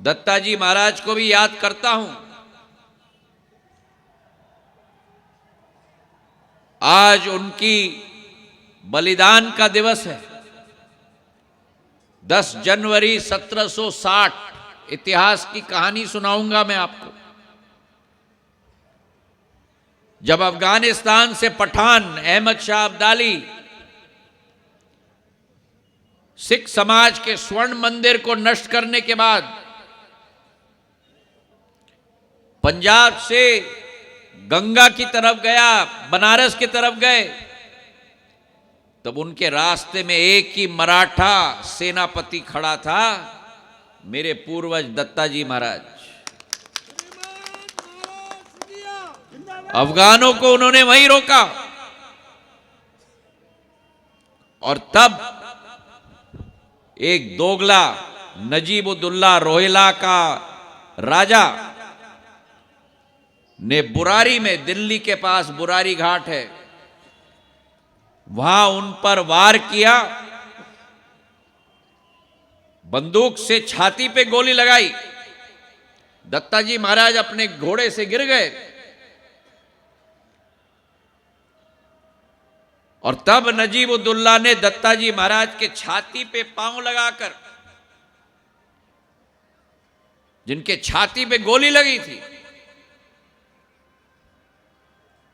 दत्ताजी महाराज को भी याद करता हूं। आज उनकी बलिदान का दिवस है। 10 जनवरी 1760 इतिहास की कहानी सुनाऊंगा मैं आपको। जब अफगानिस्तान से पठान अहमद शाह अब्दाली सिख समाज के स्वर्ण मंदिर को नष्ट करने के बाद पंजाब से गंगा की तरफ गया, बनारस की तरफ गए, तब उनके रास्ते में एक ही मराठा सेनापति खड़ा था, मेरे पूर्वज दत्ताजी महाराज। अफगानों को उन्होंने वहीं रोका और तब एक दोगला नजीब-उद-दौला रोहिला का राजा ने बुरारी में, दिल्ली के पास बुरारी घाट है, वहां उन पर वार किया, बंदूक से छाती पे गोली लगाई। दत्ताजी महाराज अपने घोड़े से गिर गए और तब नजीब-उद-दौला ने दत्ताजी महाराज के छाती पे पांव लगाकर, जिनके छाती पे गोली लगी थी,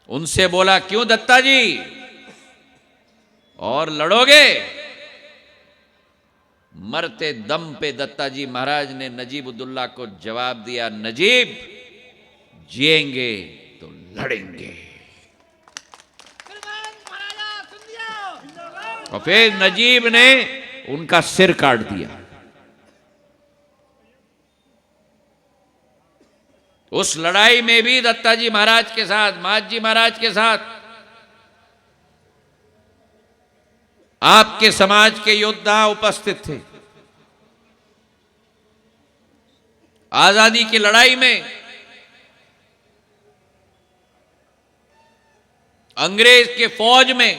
उनसे बोला, क्यों दत्ताजी और लड़ोगे? मरते दम पे दत्ताजी महाराज ने नजीब-उद-दौला को जवाब दिया, नजीब, जिएंगे तो लड़ेंगे। और फिर नजीब ने उनका सिर काट दिया। उस लड़ाई में भी दत्ताजी महाराज के साथ, महादजी महाराज के साथ आपके समाज के योद्धा उपस्थित थे। आजादी की लड़ाई में अंग्रेज के फौज में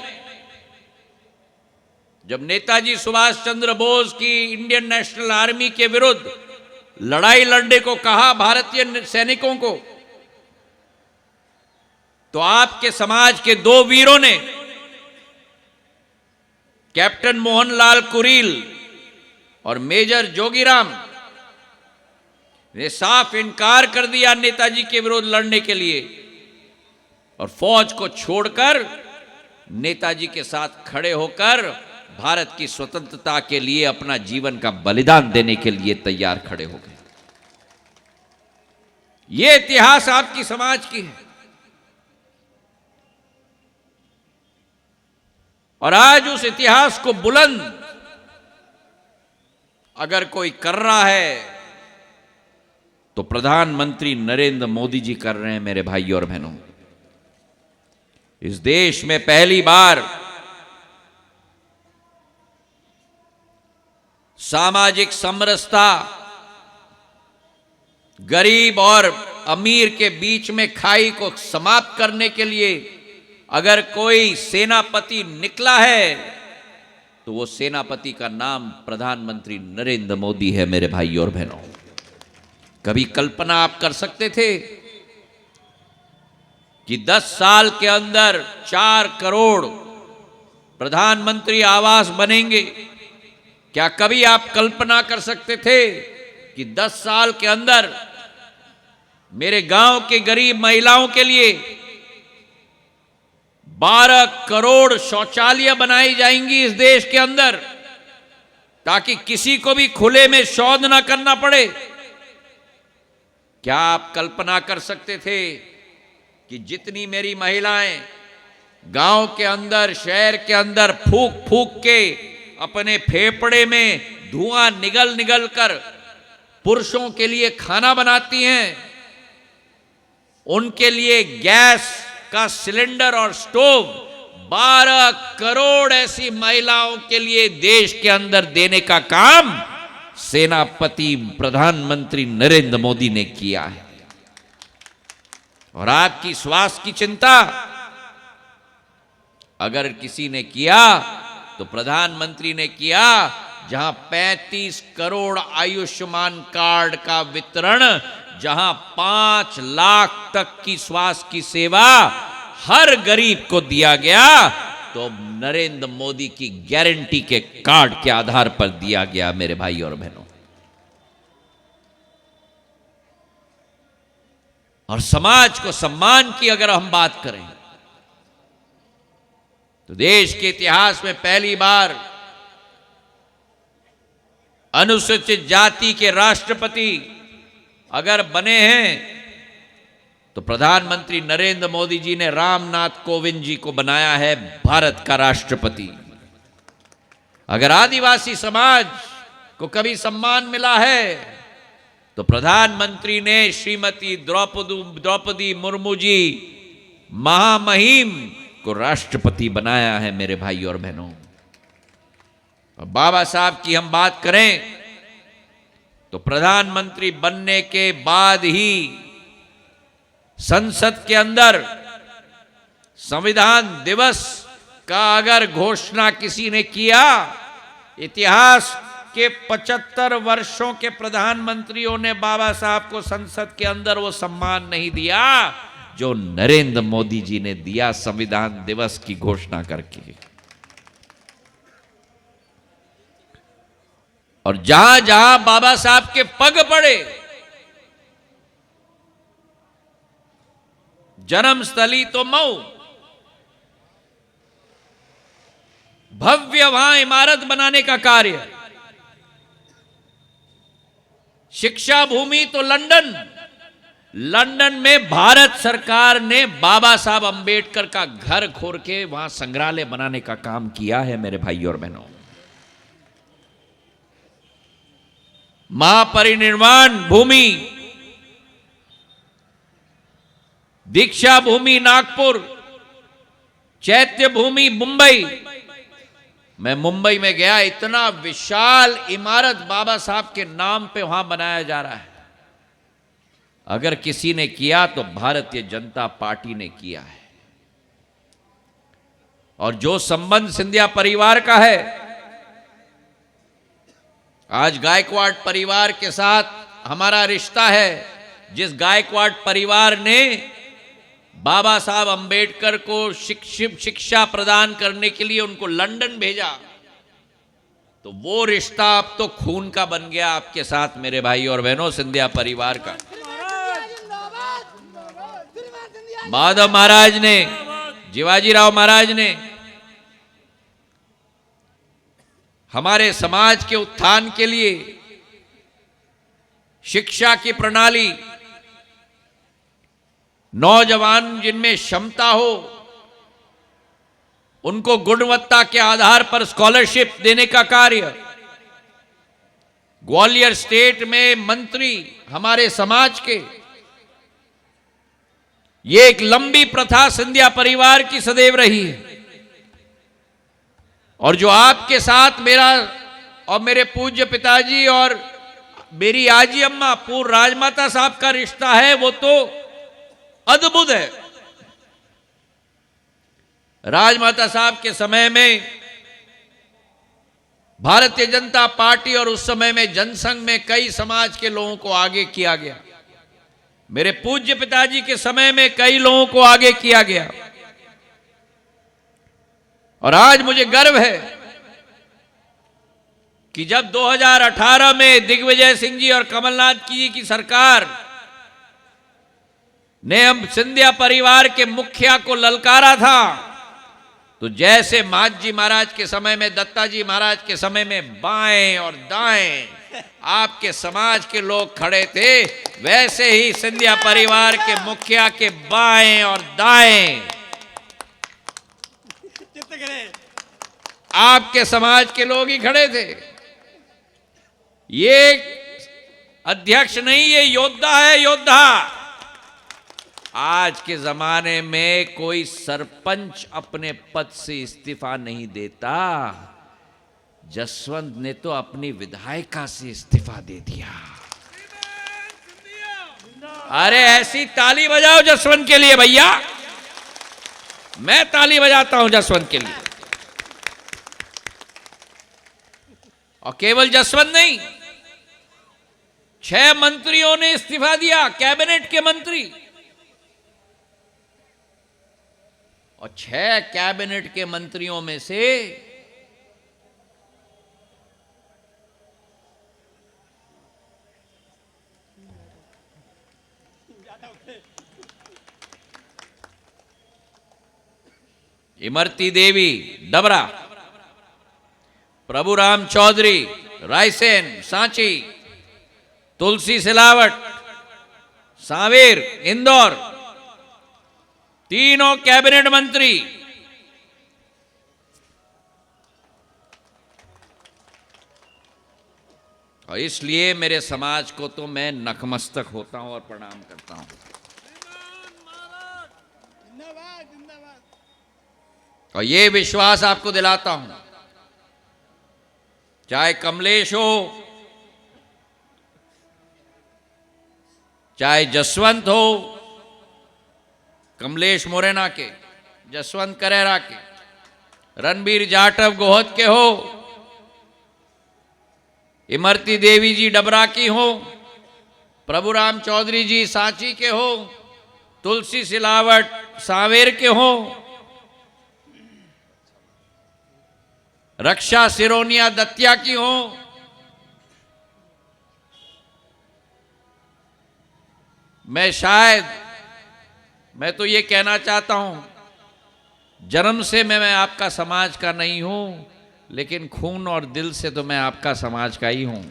जब नेताजी सुभाष चंद्र बोस की इंडियन नेशनल आर्मी के विरुद्ध लड़ाई लड़ने को कहा भारतीय सैनिकों को, तो आपके समाज के 2 वीरों ने, कैप्टन मोहनलाल कुरील और मेजर जोगीराम, ने साफ इनकार कर दिया नेताजी के विरुद्ध लड़ने के लिए और फौज को छोड़कर नेताजी के साथ खड़े होकर भारत की स्वतंत्रता के लिए अपना जीवन का बलिदान देने के लिए तैयार खड़े हो गए। यह इतिहास आपकी समाज की है और आज उस इतिहास को बुलंद अगर कोई कर रहा है तो प्रधानमंत्री नरेंद्र मोदी जी कर रहे हैं। मेरे भाइयों और बहनों, इस देश में पहली बार सामाजिक समरसता, गरीब और अमीर के बीच में खाई को समाप्त करने के लिए अगर कोई सेनापति निकला है तो वो सेनापति का नाम प्रधानमंत्री नरेंद्र मोदी है। मेरे भाइयों और बहनों, कभी कल्पना आप कर सकते थे कि 10 साल के अंदर 4 करोड़ प्रधानमंत्री आवास बनेंगे? क्या कभी आप कल्पना कर सकते थे कि 10 साल के अंदर मेरे गांव के गरीब महिलाओं के लिए 12 करोड़ शौचालय बनाई जाएंगी इस देश के अंदर, ताकि किसी को भी खुले में शौच ना करना पड़े? क्या आप कल्पना कर सकते थे कि जितनी मेरी महिलाएं गांव के अंदर, शहर के अंदर फूंक फूंक के अपने फेफड़े में धुआं निगल निगल कर पुरुषों के लिए खाना बनाती हैं, उनके लिए गैस का सिलेंडर और स्टोव 12 करोड़ ऐसी महिलाओं के लिए देश के अंदर देने का काम सेनापति प्रधानमंत्री नरेंद्र मोदी ने किया है। और आपकी स्वास्थ्य की चिंता अगर किसी ने किया तो प्रधानमंत्री ने किया। जहां 35 करोड़ आयुष्मान कार्ड का वितरण, जहां 5 लाख तक की स्वास्थ्य की सेवा हर गरीब को दिया गया, तो नरेंद्र मोदी की गारंटी के कार्ड के आधार पर दिया गया। मेरे भाई और बहनों, और समाज को सम्मान की अगर हम बात करें तो देश के इतिहास में पहली बार अनुसूचित जाति के राष्ट्रपति अगर बने हैं तो प्रधानमंत्री नरेंद्र मोदी जी ने रामनाथ कोविंद जी को बनाया है भारत का राष्ट्रपति। अगर आदिवासी समाज को कभी सम्मान मिला है तो प्रधानमंत्री ने श्रीमती द्रौपदी मुर्मू जी महामहिम को राष्ट्रपति बनाया है। मेरे भाई और बहनों, बाबा साहब की हम बात करें तो प्रधानमंत्री बनने के बाद ही संसद के अंदर संविधान दिवस का अगर घोषणा किसी ने किया, इतिहास के 75 वर्षों के प्रधानमंत्रियों ने बाबा साहब को संसद के अंदर वो सम्मान नहीं दिया जो नरेंद्र मोदी जी ने दिया संविधान दिवस की घोषणा करके। और जहां जहां बाबा साहब के पग पड़े, जन्मस्थली तो मऊ, भव्य वहां इमारत बनाने का कार्य, शिक्षा भूमि तो लंदन में भारत सरकार ने बाबा साहब अंबेडकर का घर खोर के वहां संग्रहालय बनाने का काम किया है। मेरे भाई और बहनों, महापरिनिर्वाण भूमि, दीक्षा भूमि नागपुर, चैत्य भूमि मुंबई। मैं मुंबई में गया, इतना विशाल इमारत बाबा साहब के नाम पे वहां बनाया जा रहा है। अगर किसी ने किया तो भारतीय जनता पार्टी ने किया है। और जो संबंध सिंधिया परिवार का है, आज गायकवाड़ परिवार के साथ हमारा रिश्ता है। जिस गायकवाड़ परिवार ने बाबा साहब अंबेडकर को शिक्षा प्रदान करने के लिए उनको लंदन भेजा, तो वो रिश्ता अब तो खून का बन गया आपके साथ। मेरे भाई और बहनों, सिंधिया परिवार का माधव महाराज ने, जीवाजीराव महाराज ने हमारे समाज के उत्थान के लिए शिक्षा की प्रणाली, नौजवान जिनमें क्षमता हो उनको गुणवत्ता के आधार पर स्कॉलरशिप देने का कार्य, ग्वालियर स्टेट में मंत्री हमारे समाज के, ये एक लंबी प्रथा सिंधिया परिवार की सदैव रही है। और जो आपके साथ मेरा और मेरे पूज्य पिताजी और मेरी आजी अम्मा पूर्व राजमाता साहब का रिश्ता है, वो तो अद्भुत है। राजमाता साहब के समय में भारतीय जनता पार्टी और उस समय में जनसंघ में कई समाज के लोगों को आगे किया गया। मेरे पूज्य पिताजी के समय में कई लोगों को आगे किया गया। और आज मुझे गर्व है कि जब 2018 में दिग्विजय सिंह जी और कमलनाथ जी की सरकार ने हम सिंधिया परिवार के मुखिया को ललकारा था, तो जैसे माझी महाराज के समय में, दत्ता जी महाराज के समय में बाएं और दाएं आपके समाज के लोग खड़े थे, वैसे ही सिंधिया परिवार के मुखिया के बाएं और दाएं आपके समाज के लोग ही खड़े थे। ये अध्यक्ष नहीं, ये योद्धा है, योद्धा। आज के जमाने में कोई सरपंच अपने पद से इस्तीफा नहीं देता। जसवंत ने तो अपनी विधायिका से इस्तीफा दे दिया। अरे ऐसी ताली बजाओ जसवंत के लिए भैया, मैं ताली बजाता हूं जसवंत के लिए। और केवल जसवंत नहीं, 6 मंत्रियों ने इस्तीफा दिया, कैबिनेट के मंत्री। और 6 कैबिनेट के मंत्रियों में से इमरती देवी डबरा, प्रभुराम चौधरी रायसेन सांची, तुलसी सिलावट सांवेर इंदौर, तीनों कैबिनेट मंत्री। और इसलिए मेरे समाज को तो मैं नतमस्तक होता हूं और प्रणाम करता हूं। और ये विश्वास आपको दिलाता हूं, चाहे कमलेश हो, चाहे जसवंत हो, कमलेश मुरैना के, जसवंत करेरा के, रणबीर जाटव गोहद के हो, इमरती देवी जी डबरा की हो, प्रभुराम चौधरी जी सांची के हो, तुलसी सिलावट सांवेर के हो, रक्षा सिरोनिया दतिया की हो, मैं तो ये कहना चाहता हूं, जन्म से मैं आपका समाज का नहीं हूं, लेकिन खून और दिल से तो मैं आपका समाज का ही हूं।